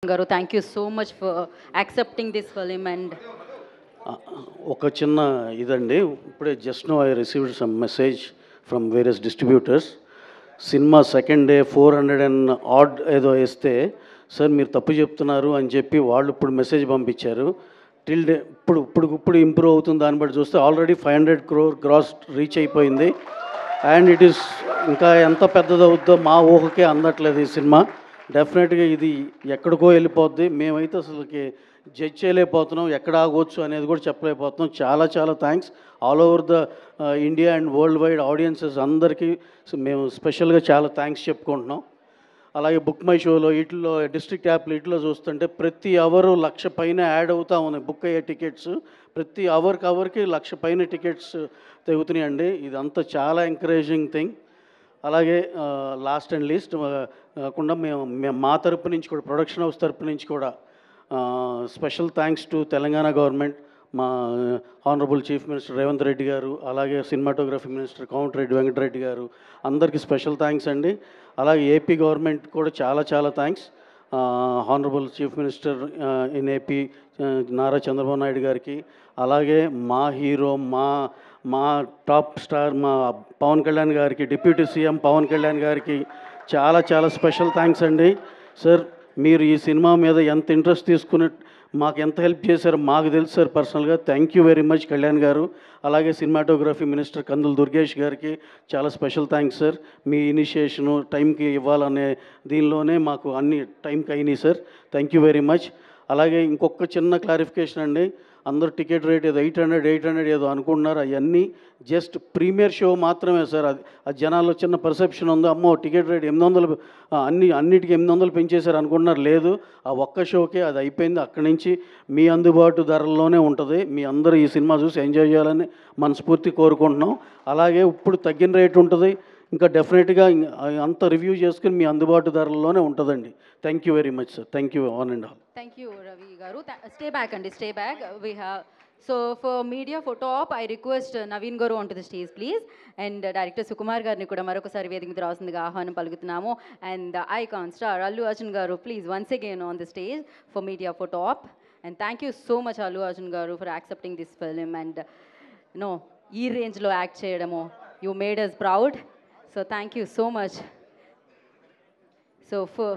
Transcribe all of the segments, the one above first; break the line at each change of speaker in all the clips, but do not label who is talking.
Garu, thank you so much for accepting this film and
ఒక చిన్న ఇదండి ఇప్పుడే just no I received some message from various distributors cinema second day 400 and odd ఏదో వేస్తే sir మీరు తప్పు చెప్తున్నారు అని చెప్పి వాళ్ళు ఇప్పుడు మెసేజ్ పంపించారు టిల్ డే ఇప్పుడు ఇంప్రూవ్ అవుతుంది దాన్ని బట్టి చూస్తే ఆల్రెడీ 500 crore గ్రాస్ రీచ్ అయిపోయింది అండ్ ఇట్ ఈస్ ఇంకా ఎంత పెద్దదవుద్దో మా ఊహకే అందట్లేదు ఈ సినిమా డెఫినెట్గా ఇది ఎక్కడికో వెళ్ళిపోద్ది మేమైతే అసలుకి జడ్జ్ చేయలేకపోతున్నాం ఎక్కడ ఆగవచ్చు అనేది కూడా చెప్పలేకపోతున్నాం చాలా చాలా thanks all over the India and world wide audiences అందరికీ మేము స్పెషల్గా చాలా థ్యాంక్స్ చెప్పుకుంటున్నాం అలాగే బుక్ మై షోలో వీటిలో డిస్ట్రిక్ట్ యాప్లు వీటిలో చూస్తుంటే ప్రతి అవరు 1,00,000 పైన యాడ్ అవుతూ ఉన్నాయి బుక్ అయ్యే టికెట్స్ ప్రతి అవర్కి 1,00,000 పైన టికెట్స్ తెగుతున్నాయండి ఇదంతా చాలా ఎంకరేజింగ్ థింగ్ అలాగే లాస్ట్ అండ్ లీస్ట్ కాకుండా మేము మా తరపు నుంచి కూడా ప్రొడక్షన్ హౌస్ తరపు నుంచి కూడా special thanks to Telangana government మా honourable chief minister Revanth Reddy garu అలాగే సినిమాటోగ్రఫీ మినిస్టర్ కోమటిరెడ్డి వెంకటరెడ్డి గారు అందరికీ స్పెషల్ థ్యాంక్స్ అండి అలాగే ఏపీ గవర్నమెంట్ కూడా చాలా చాలా thanks honourable chief minister in AP Nara Chandrababu Naidu గారికి అలాగే మా హీరో మా టాప్ స్టార్ మా పవన్ కళ్యాణ్ గారికి డిప్యూటీ సీఎం పవన్ కళ్యాణ్ గారికి చాలా చాలా స్పెషల్ థ్యాంక్స్ అండి సార్ మీరు ఈ సినిమా మీద ఎంత ఇంట్రెస్ట్ తీసుకుని మాకు ఎంత హెల్ప్ చేశారో మాకు తెలుసు సార్ పర్సనల్గా thank you very much Kalyan గారు అలాగే సినిమాటోగ్రఫీ మినిస్టర్ కందుల దుర్గేష్ గారికి చాలా స్పెషల్ థ్యాంక్స్ సార్ మీ ఇనిషియేషను టైంకి ఇవ్వాలనే దీనిలోనే మాకు అన్ని టైంకి అయినాయి sir thank you very much అలాగే ఇంకొక చిన్న క్లారిఫికేషన్ అండి అందరూ టికెట్ రేట్ ఏదో 800 ఏదో అనుకుంటున్నారు అవన్నీ జస్ట్ ప్రీమియర్ షో మాత్రమే సార్ అది జనాల్లో చిన్న పర్సెప్షన్ ఉందో అమ్మో టికెట్ రేట్ 800 అన్నిటికీ 800 పెంచేశారు అనుకుంటున్నారు లేదు ఆ ఒక్క షోకే అది అయిపోయింది అక్కడి నుంచి మీ అందుబాటు ధరల్లోనే ఉంటుంది మీ అందరూ ఈ సినిమా చూసి ఎంజాయ్ చేయాలని మనస్ఫూర్తి కోరుకుంటున్నాం అలాగే ఇప్పుడు తగ్గిన రేట్ ఉంటుంది ఇంకా డెఫినెట్గా అంత రివ్యూ చేసుకుని మీ అందుబాటు ధరల్లోనే ఉంటుందండి thank you very much sir thank you on and all
thank you Ravi Garu. Stay back and stay back. We have so for media photo op I request Naveen Garu onto the stage please and director Sukumar garni kuda marokasari vedika మీద రావాల్సిందిగా ఆహ్వానం పలుకుతున్నాము and icon star Allu Arjun Garu please once again on the stage for media photo op and thank you so much Allu Arjun Garu for accepting this film and ఈ range లో act చేయడము you made us proud so thank you so much so for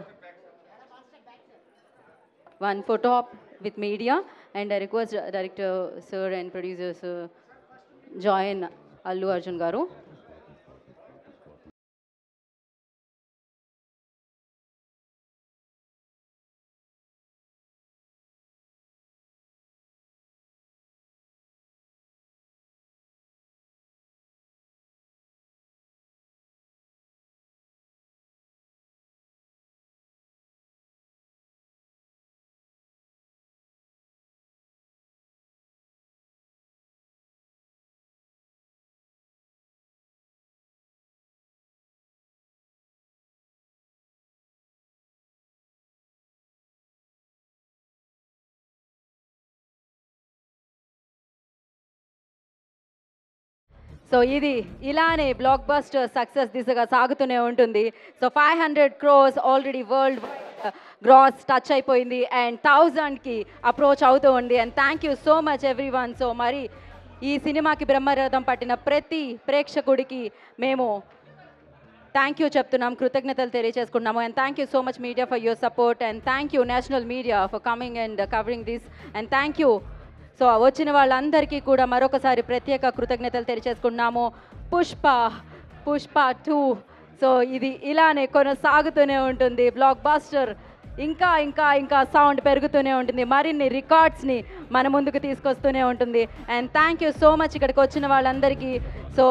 one photo op with media and I request director sir and producer sir join Allu Arjun Garu. So ఇది ఇలానే blockbuster success దిశగా సాగుతూనే ఉంటుంది so 500 crores already world gross touch అయిపోయింది and 1000కి approach అవుతూ ఉంది and thank you so much everyone so మరి ఈ సినిమాకి బ్రహ్మరథం పట్టిన ప్రతి ప్రేక్షకుడికి మేము థ్యాంక్ యూ చెప్తున్నాం కృతజ్ఞతలు తెలియజేసుకున్నాము and thank you so much media for your support and thank you national media for coming and covering this and thank you so వచ్చిన వాళ్ళందరికీ కూడా మరొకసారి ప్రత్యేక కృతజ్ఞతలు తెలియజేసుకున్నాము పుష్ప 2 సో ఇది ఇలానే కొనసాగుతూనే ఉంటుంది బ్లాక్ బాస్టర్ ఇంకా సౌండ్ పెరుగుతూనే ఉంటుంది మరిన్ని రికార్డ్స్ని మన ముందుకు తీసుకొస్తూనే ఉంటుంది and thank you so much ఇక్కడికి వచ్చిన వాళ్ళందరికీ సో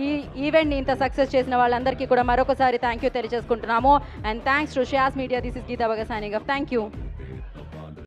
ఈ ఈవెంట్ని ఇంత సక్సెస్ చేసిన వాళ్ళందరికీ కూడా మరొకసారి థ్యాంక్ యూ తెలియజేసుకుంటున్నాము అండ్ థ్యాంక్స్ టు షయాస్ మీడియా దిస్ ఇస్ గీతా బగ సైనింగ్ ఆఫ్ థ్యాంక్ యూ